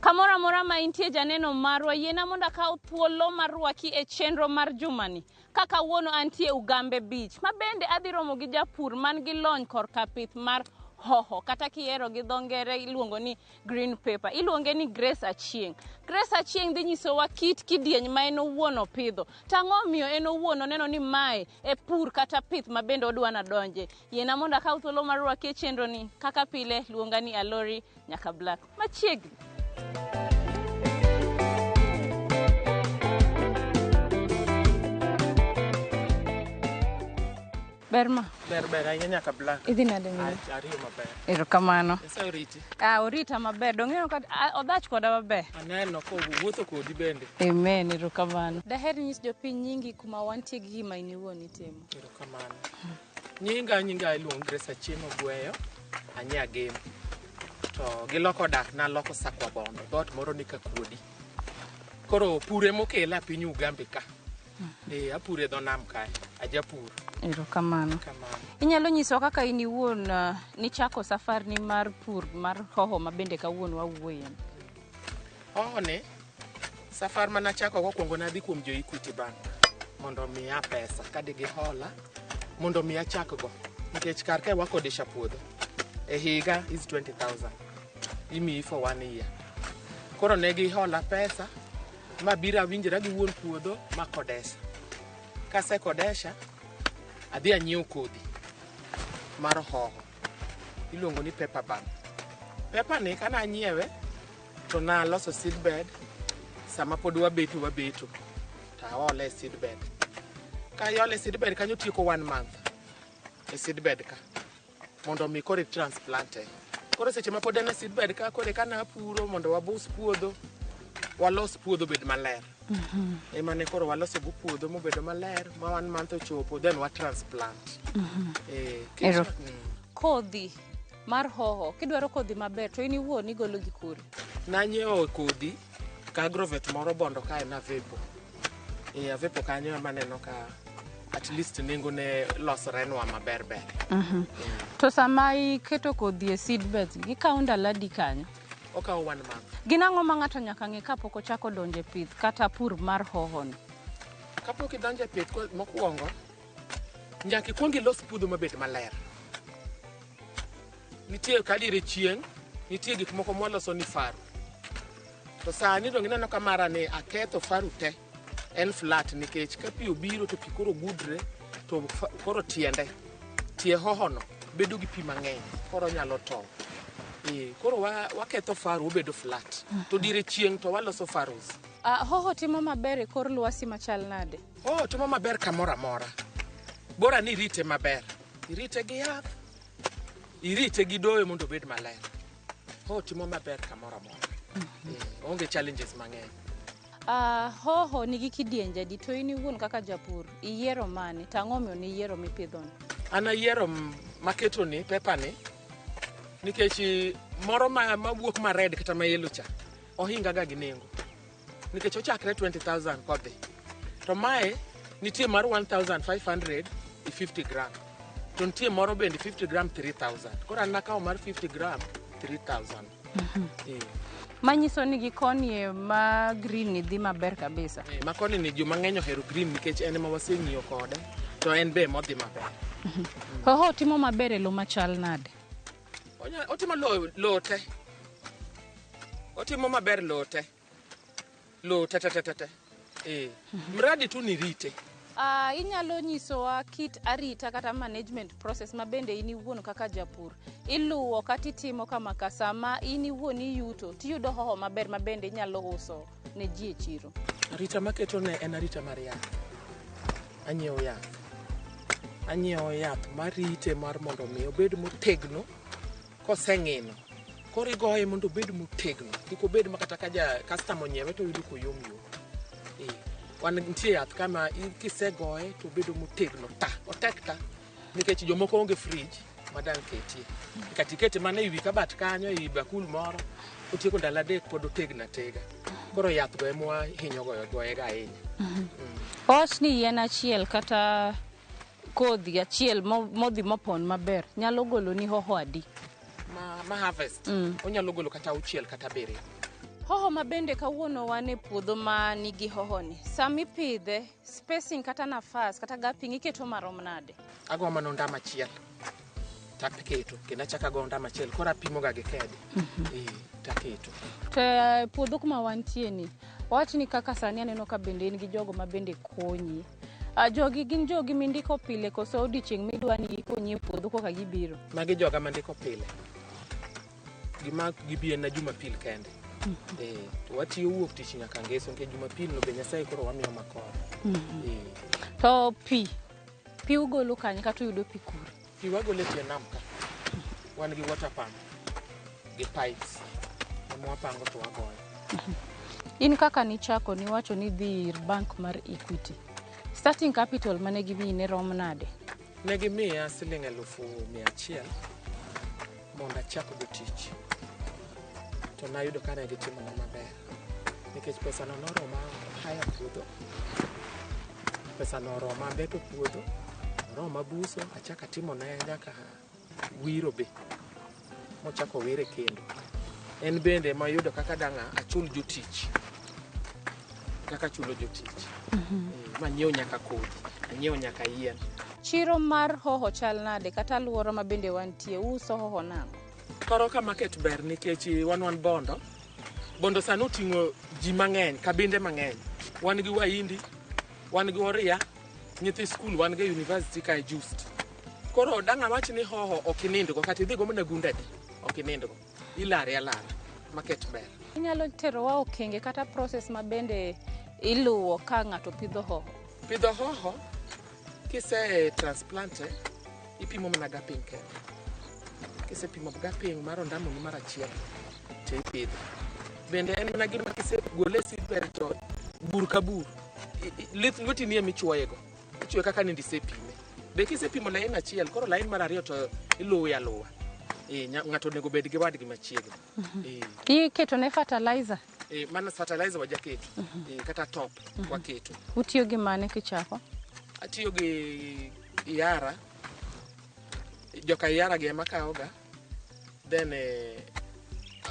Kamora mora ma intie janeno marwa yena monda ka thuolo marwaki e chenro mar jumani kaka wono antie Ugambe Beach ma bende adhi romo gi japur man gi lony korka pith mar hoho kata kiero gi dhongere iluongo ni green pepper iluonge ni Grace Achieng. Grace Achieng dhi nyisowa kit kidieny ma en owuon opidho. Tang'o miyo en owuon oneno ni mae e pur kata pith ma bende odwa na donje. Yena monda ka thuolo marwaki e chenro ni kaka pile luonga ni Alori nyaka Black machiegni. Berma. Ber ahinya nyaka Black. Idhi nade ng'ino? Ariyo maber. Erokamano. Esa oriti. Orita maber. Dong'eyo ka odhach koda maber. Aneno ko wuotho kodi bende. Amen, erokamano. Daher nyis jopiny nyingi kuma wantie gi gima in iwuon itimo. Erokamano. Nyinga iluongo Grace Achieng Ogweyo, anya game. To giloko dak na loko Sakwa Bondo, dot moro ni Kakuodi. Koro pure mokela piny Ugambe ka. Apure dho nam kae, ajapur. Erokamano. Inyalo nyiso kaka in iwuon nichako safar ni mar pur mar hoho ma bende kawuono wawuoye. Hoho ne safar mana chako gokwongo nadhi kuom jo Equity Bank mondo miya pesa kadi gi hola mondo miya chak go nikech kar kae wakodesha puodho e higa is 20,000 imiyi for 1 year. Koro ne gi hola pesa ma bira winjira gi wuon puodho ma kodesha. Kase kodesha adhi anyiew kodhi mar hoho iluongo ni pepper bag. Pepper ni kana anyiewe to na loso seedbed sama pod wabeto ta ole seedbed. Ka yole seedbed kanyo tieko 1 month e seedbed ka mondo mi kore transplante. Koro seche ma pod en seedbed ka kore kana puro mondo wabus puodho walos puodho bed maler. Emane koro waloso go puodho mobedo maler ma 1 month ochopo then wa transplant. Kodhi mar hoho kidwaro kodhi maber to in iwuon igolo gi kuri. Nanyiewo kodhi ka agrovet moro bondo kae na Avepo. Avepo kanyo maneno ka at least nengo ne losore nwa maber. To sama iketo kodhi e seedbeds gikawo ndalo adi kanyo? Okawo 1 month. Gin ang'o ma ng'ato nyaka ng'e kapok ochako donje pith kata pur mar hoho ni? Kapok idonje pith mokwongo nyaka ikwong ilos puodho mabed maler. Nitie kadire chieng', nitie gik moko mwaloso ni faru. To sani dong ineno ka mara ni aketho faru te en flat nikech ka pi obiro to pi koro gudre to koro tie hoho no bedo gi pi mang'eny koro nyalo tow. Koro waketho faru obedo flat. To dire chieng' to waloso farus. Hoho timo maber e kor lwasi machal nade? Timo maber kamora mora. Bora ni irite maber. Irite gi yath. Irite gi doyo mondo bed maler. Timo maber kamora mora. Onge challenges mang'eny. Hoho nigi kidienje di to in iwuon kaka japur iyiero mane tang'o miyo ni yiero mipidho ni? Ana yiero maketo ni pepper ni nikech moro ma wuok ma red kata ma yellow cha ohinga ga gi nengo nikech ochakre 20,000 kodhi to mae nitie mar 1,550 gram to nitie moro bende 50 gram 3,000 koro an nakawo mar 50 gram 3,000. Manyiso ni gikoni ma green ni dhi maber kabisa. Ma koni ni joma ng'eny ohero green nikech en ma waseng'iyo kode to en be modhi maber. Hoho timo maber e lo machal nade? Otimo lote. Otimo maber lote. Lote. Mradi tu ni rite. Inyalo nyisowa kit arita kata management process ma bende in iwuon kaka japur iluwo kata itimo kama sama in iwuon iyuto tiyudo hoho maber ma bende inyalo uso ne ji e chiro. Arita maketo ne en arita mar yath. Anyiewo yath marite mar mondo mi obed motegno koseng'ino. Koro igoye mondo obed motegno. Kik obed makata ka ja customer nyiewe to yudo koyom. Wan nitie yath kama kisegoye to bedo motegno otek ta nikech jomoko onge fridge madang ketie. Kati kete mana ewi kabat kanyo e bakul moro otieko ndalo 3 pod otegna tega. Koro yath go emwa hinyo goye ga ahinya. Os ni yien achiel kata kodhi achiel modhi mopon maber nyalo golo ni hoho adi? Ma harvest onyalo golo kata 6 kata 7. Hoho mabende kawuono wan e puodho ma nigi hoho ni. Sami pidhe, spacing kata nafas kata gaping iketo marom nade? Agwa mana ndama achiel. Taketo, kendo achaka go ndama achiel. Kora pimo ga gi kede. Taketo. To puodho kuma wantie ni, wach ni kaka sani aneno ka bende in gi jogo ma bende konyi. Jogi gin jogi mindiko pile koso odiochieng' midwa ni ikonyi e puodho koka gibiro? Magi joga mandiko pile. Gima gibie na Jumapil kende. To watiyo wuok tich nyaka ngeso nke Jumapil no be Nyasaye koro wamiyo makoro. To pi ugolo kanye kata uyudo pi kure? Pi wagolo e tie nam ka. Wan gi water pump gi pipes. Wapango to wagoyo. In kaka nichako niwacho ni dhi ir bank mar Equity. Starting capital mane gibi ne rom nade? Ne gimiya siling 100,000 mondo achako go tich. To nayudo ka ne gitimo na maber. Nikech pesa no noroma haya puodho. Pesa no oroma beto puodho. Oroma buso, achaka timo na nyaka wiro be. Mochako wire kendo. En bende mayudo kaka danga achul jotich. Kaka chulo jotich. Manyiew nyaka kodhi, anyiew nyaka yien. Chiro mar hoho chal nade kata alwora ma bende wantie uso hoho nang'o? Koro ka market ber nikech wan bondo. Bondo sano oting'o ji mang'eny, kabinde mang'eny. Wan gi waindi, wan gi oria, nyithi skul, wan gi university ka just. Koro danga wach ni hoho ok inindgo kata idhi go mana gundadi, ok inindgo. Ilare alara, market ber. Inyalo tero wa okenge kata process ma bende iluwo ka ng'ato pidho hoho? Pidho hoho, kise transplante, ipimo mana gaping kende. Kise pimo gaping mar ondamo ni mar achiel, to ipidho. Bende en mana gima kise gole seedbed to bur ka bur. Lweti ni emichuoyego. Ichuoye kaka nindi sepime. Be kise pimo lain achiel, koro lain mar ariyo to iluwe aluwa. Ng'ato nego bed gi wadgi machiegni. Iketo ne fertilizer? Mana fertilizer wajaketo. Kata top waketo. Utiyo gi mane kichako? Atiyo gi Yara. Joka Yara gi ema kaoga. Then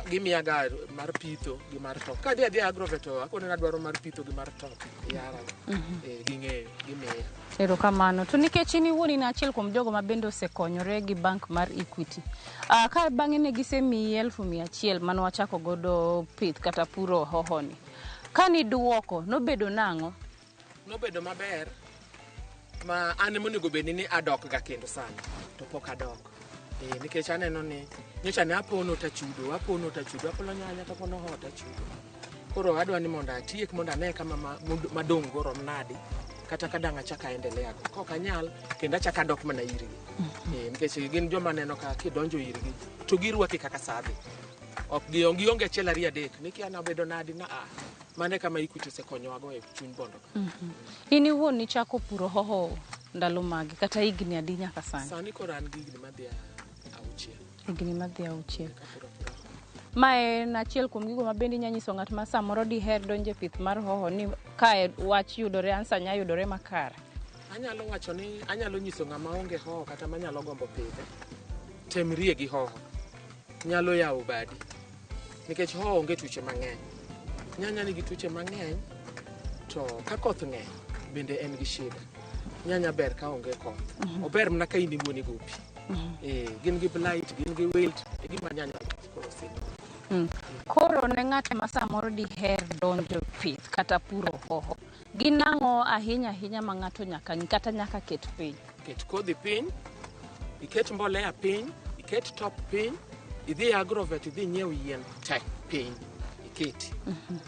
gimiyaga mar pitho gi mar top. Ka adhi agrovet to akone nadwaro mar pitho gi mar top. Yara ging'eyo gimiya. Erokamano. To nikech ni wuoni na achiel kuom jogo ma bende osekonyore gi bank mar Equity. Ka bang'e ne gisemiyi 100,000 mane wachako godo pith kata puro hoho ni. Ka ni duoko nobedo nang'o? Nobedo maber. Ma an monego bed ni adok ga kendo sani. To pok adok. Nikech aneno ni nyocha ne apono tachudo, apolo nyanya to apono hoho tachudo. Koro adwa ni mondo atiek mondo ane kama madong go rom nadi. Kata kadanga chaka endelea go. Kok anyal kendo achaka dok mana irgi. Nikech gin joma neno ka kidonjo irgi to girwaki kaka sabe. Ok gionge achiel ariyo adek. Niki ana bedo nadi na mane kama Equity osekonyowa go e chuny bondo. In iwuon ni chako puro hoho ndalo magi kata higni adi nyaka sani? Sani koro an gi higni madhi 6. Higni madhi 6. Mae en achiel kuom gigo ma bende inyanyiso ng'at ma samoro diher donje pith mar hoho ni ka wach yudore ansa nya yudore makare. Anyalo wacho ni anyalo nyiso ng'ama onge hoho kata manyalo gombo pidhe. Temrie gi hoho. Nyalo yawo badi. Nikech hoho onge tuoche mang'eny. Nyanya nigi tuoche mang'eny to ka koth ng'eny bende en gi shida. Nyanya ber ka onge koth. Ober mana ka in imuone gopi. Gin gi blight, gin gi wilt, gima nyanya koro sino. Koro ne ng'at ma samoro diher donjo pith kata puro hoho. Ginang'o ahinya ma ng'ato nyaka ng'i kata nyaka ket piny? Ket kodhi piny, iket mbolea piny, iket top piny, idhi agrovet idhi nyiew yien te piny, iketi.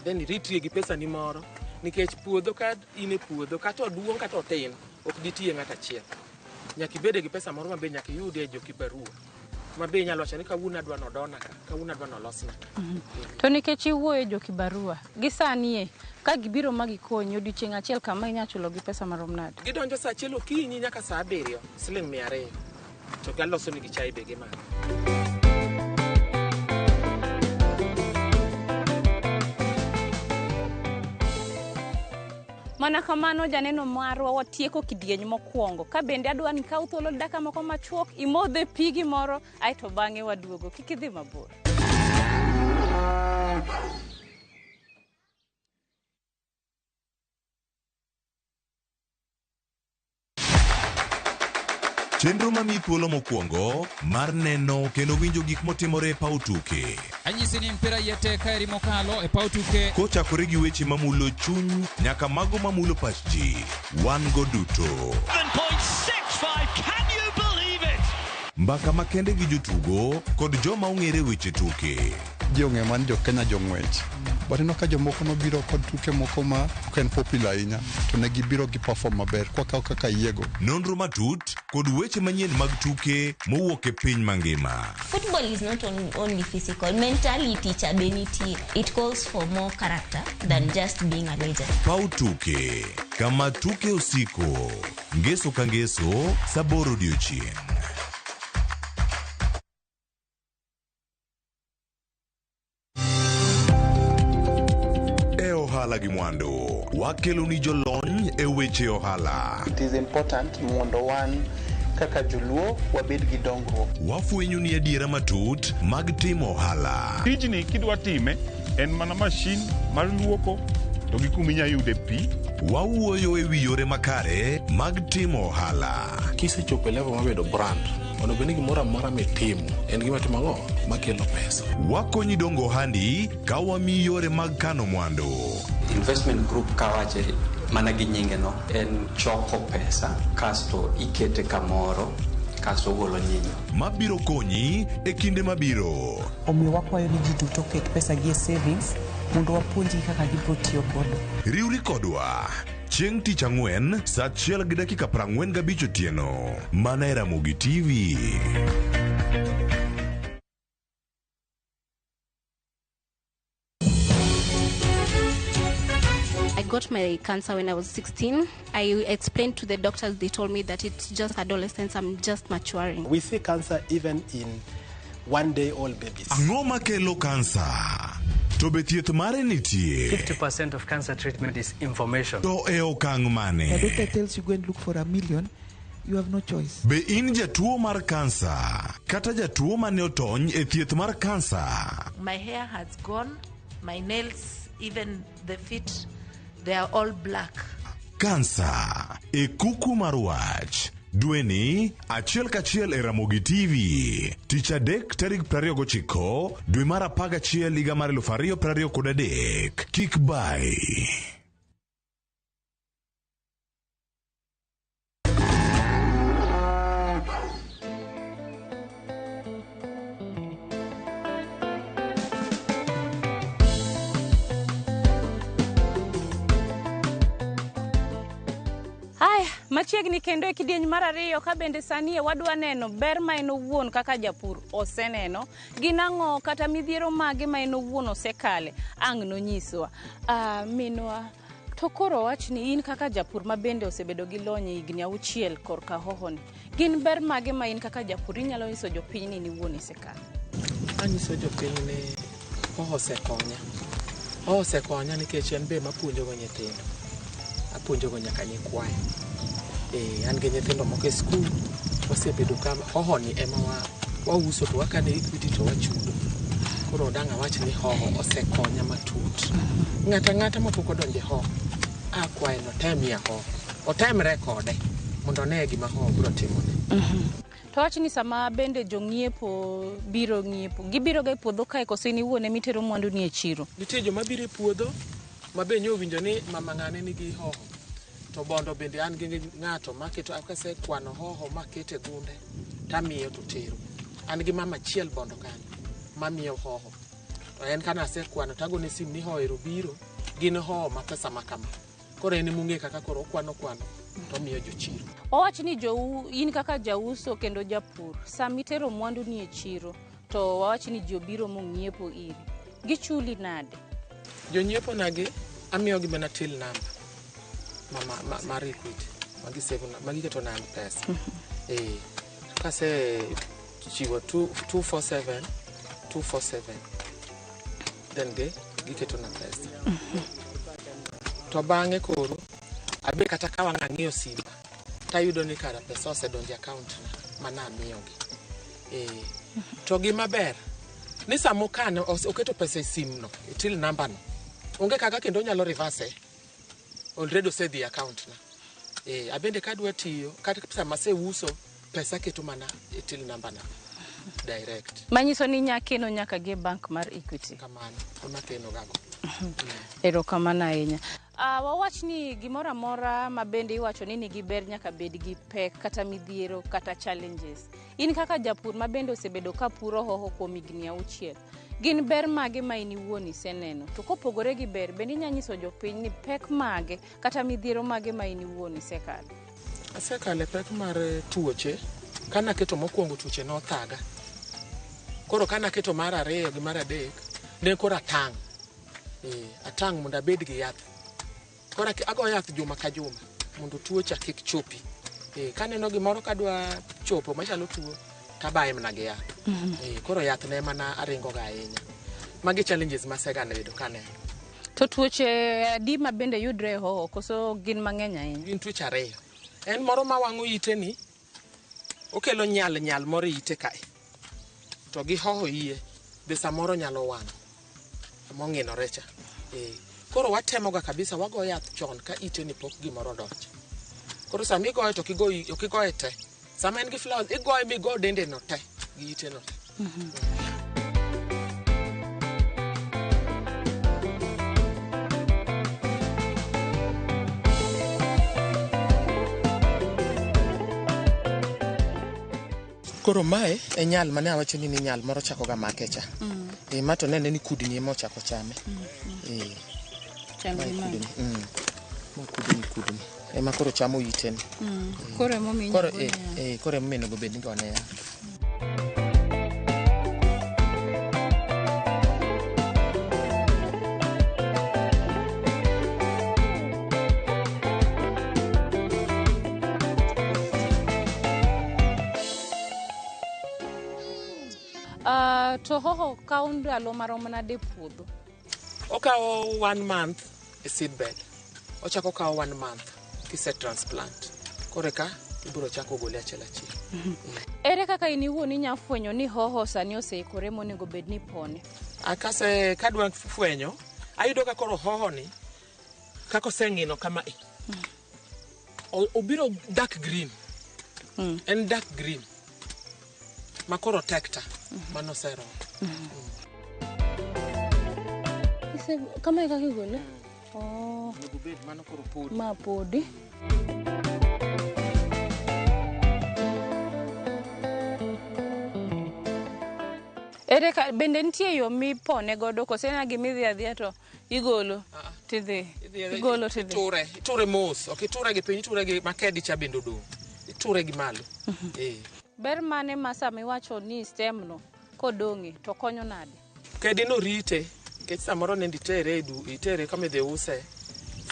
Then iritrie gi pesa ni moro. Nikech puodho ka in e puodho kata oduong' kata otin ok ditie ng'ata achiel. Nyaka ibede gi pesa moro mabe nyaka iyude jo kibarua. Mabe nyalo wacho ni kawuono adwa nodona ka, kawuono adwa nolosna ka. To nikech iwuoyo jo kibarua, gisanie ka gibiro magikonyi odiochieng' achiel kama inyachulo gi pesa marom nade? Gidonjo sa achiel okinyi nyaka sa 7, siling 200. To galoso nigi chai be gi mana. Mana kamano janeno marwa watieko kidieny mokwongo. Ka bende adwa ni kaw thuolo daka moko machuok imodhe pigi moro aito bang'e waduogo. Kik idhi mabor. Chenro mami thuolo mokwongo mar neno kendo winjo gik motimore e paw tuke. Anyisi ni mpira yete kaeri mokalo e paw tuke. Kochakore gi weche mamulo chuny nyaka mago mamulo pach ji. Wan go duto. 7.65, can you believe it? Mbaka makende gi jotugo kod joma ong'ere weche tuke. Ji ong'e man jo Kenya jong'wech. But ino ka jomoko nobiro kod tuke moko ma ok en popular ahinya to ne gibiro gi perform maber kaka yiego. Nonro matut kod weche manyien mag tuke mowuok e piny mangima. Football is not only physical, mentality cha beniti. It calls for more character than just being a legend. Pau tuke, kama tuke osiko, ngeso ka ngeso, saboro odiochieng'. Ohala gi mwando wakelo ni jolony e weche ohala. It is important mondo wan kaka joluo wabed gi dongruok. Wafwenyo ni adiera matut mag timo ohala. Tijni kidwa time en mana mashin mar luoko to gi kuminya yude pi. Wawuoyo e wi yore makare mag timo ohala. Kisechopo e level mabedo brand, ono bende gimoro amora mitimo en gima timo ang'o makelo pesa. Wakonyi dongo ohandi ka wamiyi yore mag kano mwandu. Investment group kawache mana gi nyinge no en choko pesa kasto ikete kamoro kasto golo nyinyo. Mabiro konyi e kinde mabiro. Omiyo wakwayo ni ji duto ket pesa gi e savings mondo wapuonji kaka gibiro tiyo godo. Riwri kodwa chieng' tich ang'wen saa 1:45 otieno mana e Ramogi TV. I got my cancer when I was 16. I explained to the doctors, they told me that it's just adolescence, I'm just maturing. We see cancer even in 1-day-old babies. Ang'o makelo kansa? To be thieth mare nitie. 50% of cancer treatment is information. To e okang' mane? The doctor tells you go and look for $1 million. You have no choice. Be in jatuo mar kansa kata jatuo mane otony e thieth mar kansa? My hair has gone, my nails, even the feet, they are all black. Kansa e kuku mar wach. Dweni achiel kachiel e Ramogi TV. Tich adek tarik 29 dwe mar 11 higa mar 2023. Kik bai. Machiegni kendo e kidieny mar ariyo ka bende sani wadwa neno ber ma en owuon kaka japur oseneno ginang'o kata midhiero mage ma en owuon osekale ang' nonyiswa. Minwa to koro wachni in kaka japur ma bende osebedo gi lony higni 6 korka hohoni, gin ber mage ma in kaka japur inyalo nyiso jopiny ni wuon isekale? Anyiso jopiny ni hoho osekonya nikech en be mapuonjo go nyithindo, apuonjo go nyaka nyikwayo. An gi nyithindo moko e skul wasebedo kama hohoni ema wauso to wakane Equity to wachudo. Koro dang' awach ni hoho osekonya matut. Ng'ata mapok odonje hoho akwayo no temia hoho otemre kode mondo ne gima hoho biro timone. To wach ni sama bende jong'iepo biro ng'iepo, gibiro ga e puodho kae koso ni wuone mitero mwandu ni e chiro? Nitie joma biro e puodho mabe nyowinjo ni mama ng'ane nigi hoho. To bondo bende an gi ng'ato maketo akase kwano hoho makete gunde tamiyo to tero. An gi mama chiel bondo kanyo mamiyo hoho. To en kana asekwano tagone sim ni hoero biro gin hoho ma pesa makama. Koro en mung'e kaka koro kwano to miyo jochiro. Owach ni in kaka jauso kendo japur samitero mwandu ni e chiro to wawach ni jobiro mong'iepo iri, gichuli nade? Jonyiepo nage amiyo gi mana till number mar Equity magiketo na pesa. Kase chiwo 247 then giketo na pesa. To bang'e koro abe kata ka wang' ang'iyo simba tayudo ni kara pesa osedonjo account na mana amiyogi. To gima ber ni samo kano oketo pesa e sim no till number no onge kaka kendo nyalo reverse already osedhi account na. Abende kadwa tiyo kata pesa maseuso pesa keto mana e till number na direct. Manyiso ni nyakeno nyaka ge bank mar Equity. Kamano, makeno gago. Ero kamano ahinya. Wawach ni gimoro amora ma bende iwacho ni nigi ber nyaka bed gi pek kata midhiero kata challenges. In kaka japur ma bende osebedo ka puro hoho kuom higni 6. Gin ber mage ma in iwuon iseneno? To kopogore gi ber, bende inyalo nyiso jopiny ni pek mage kata midhiero mage ma in iwuon isekalo? Asekale pek mar tuoche. Kana keto mokwongo tuoche no thaga. Koro kana keto mar 2 gi mar 3 ne koro atang'. Atang' mondo abed gi yath. Koro ago yath juma ka juma mondo tuocha kik chopi. Kaneno gimoro kadwa chopo machalo tuo tabaye mana gi yath. Koro yath ne mana aringo ga ahinya. Magi challenges ma sega nedo kaneno. To tuoche adi ma bende yudre hoho koso gin mang'eny ahinya? Gin tuoche 2. En moro ma wang'o ite ni okelo nyal moro ite kae. To gi hoho iye be samoro nyalo wang'o. Mong'inore cha. Koro watemo ga kabisa wago yath chon ka ite ni pok gimoro donjo. Koro sama igoye to kigoye te. Sama en gi flowers igoye migo dende no te gi ite no te. Koro mae e nyal mane awacho ni nyal moro chako ga make cha. Mato nene ni kudni emo chako chame. Chame ma. Kudni. Ema koro chamo ite ni. Koro emo mi. Koro emo meno go bed ni gone ya. To hoho kawo ndalo maromo nade puodho? Okawo 1 month e seedbed. Ochako kawo 1 month kise transplant. Kore ka ibiro chako gole achiel. Ere kaka in iwuon inya fwenyo ni hoho sani oseikore monego bed ni pone? Akase kadwa fwenyo, ayudo ka koro hoho ni kako seng'ino kama obiro dark green. En dark green. Makoro tekta mano sero. Kama kaka igole? Nego bed mano koro podi. Ma podi. Ere ka bende nitie yo mipone godo kose na gimidhi adhiya to igolo tidhi. Igolo tidhi. Iture mos, ok iture gi piny, iture gi makedi cha bendo dong. Iture gi malo. Ber mane ma sama iwacho ni stem no kodong'i to konyo nade? Kedi no rite, kech samoro ne itere kama idhi use.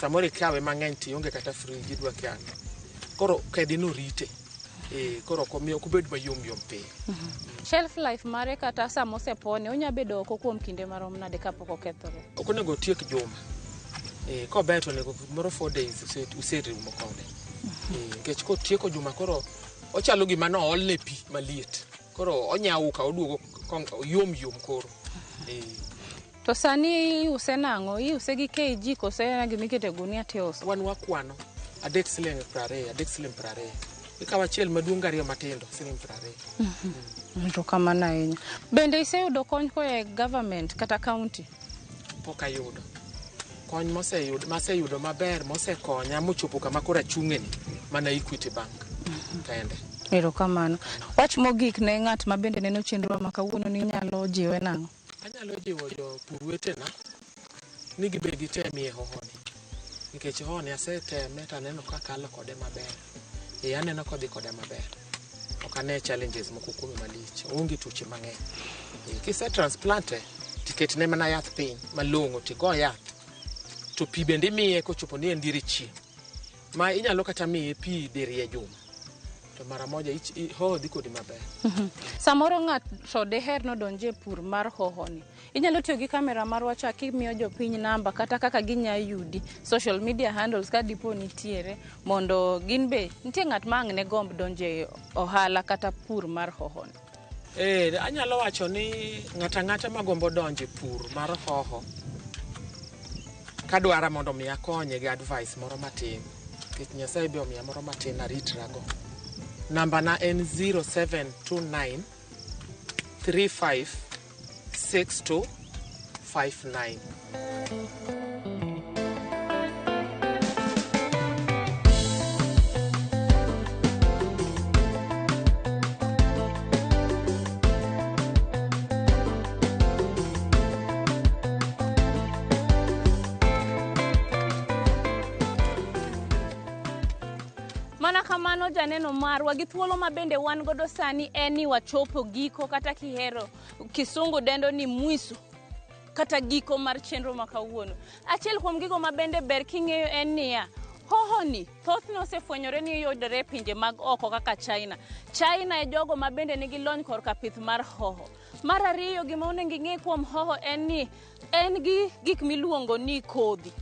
Samoro ikawe mang'eny tionge kata fridge idwa kano. Koro kedi no rite. Koro komiyo kubed mayom pe. Shelf life mare kata sama osepone onya bedo oko kuom kinde marom nade kapok okethore? Ok onego tiek juma. Kobeto nego moro 4 days userumo kode. Kech ko tieko juma koro ochalo gima no olne pi maliet. Koro onyauka oduogo yom koro. To sani use nang'o? Use gi kg kose na gimikete gunia teos? Wan wakwano. 3 siling 20. Ikawa achiel maduong' 2 matindo siling 20. To kamano ahinya. Bende iseyudo kony koa government kata county? Pok ayudo. Kony maseyudo maber mosekonya mochopo kama koro achung'eni mana Equity Bank. Kende. Ero kamano. Wach mogik ne ng'at ma bende neno chenro ma kawuono ni nyalo jiwe nang'o? Anyalo jiwo jopur wetena ni gibed gi temie hohoni. Nikech hohoni aseteme to aneno ka kalo kode maber. Aneno kodhi kode maber. Ok ane challenges moko kuome malich. Onge tuoche mang'eny. Kise transplante tiket ne mana yath piny malong'o tigo yath. To pi bende imiye kochopo ni en diere chieng'. Ma inyalo kata miye pi dirie juma. To mara moja hoho dhi kodi maber. Samoro ng'ato deher nodonje pur mar hohoni. Inyalo tiyo gi kamera marwa cha kimiyo jopiny namba kata kaka ginya yudi social media handles ka dipo nitiere mondo gin be nitie ng'at ma ang' ne gomb donje ohala kata pur mar hohoni. Anyalo wacho ni ng'ata magombo donje pur mar hoho kadwara mondo miya konye gi advice moro matin. Kech Nyasaye be omiya moro matin aritrago. Namba na en 0729 35 6259. Mana kamano janeno marwa gi thuolo mabende wan godo sani eni wachopo giko kata kihero kisungu dendo ni mwisu kata giko mar chenro makawuono. Achiel kuom gigo mabende ber king'eyo en niya, hoho ni thothne osefwenyore ni yudore pinje mag oko kaka China. China e jogo mabende nigi lony korka pith mar hoho. Mar ariyo gima onego ing'e kuom hoho en ni en gi gik miluongo ni kodhi.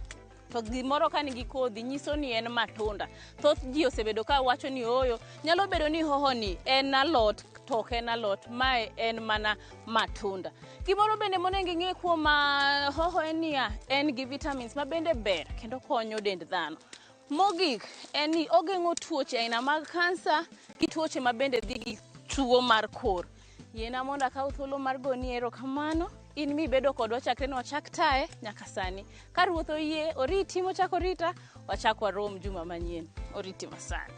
To gimoro ka nigi kodhi nyiso ni en matunda. Thoth ji osebedo ka wacho ni oyo nyalo bedo ni hoho ni en alot to ok en alot, mae en mana matunda. Gimoro bende monego ing'e kuom hoho en niya, en gi vitamins mabende ber kendo konyo dend dhano. Mogik en ni ogeng'o tuoche aina mag kansa gi tuoche mabende dhi gi tuo mar kor. Yiena mondo akaw thuolo mar goni erokamano in mibedo kodwa chakre ne wachak tae nyaka sani. Ka ruoth oyie oriti mochako rita, wachak warom juma manyien. Oriti masani.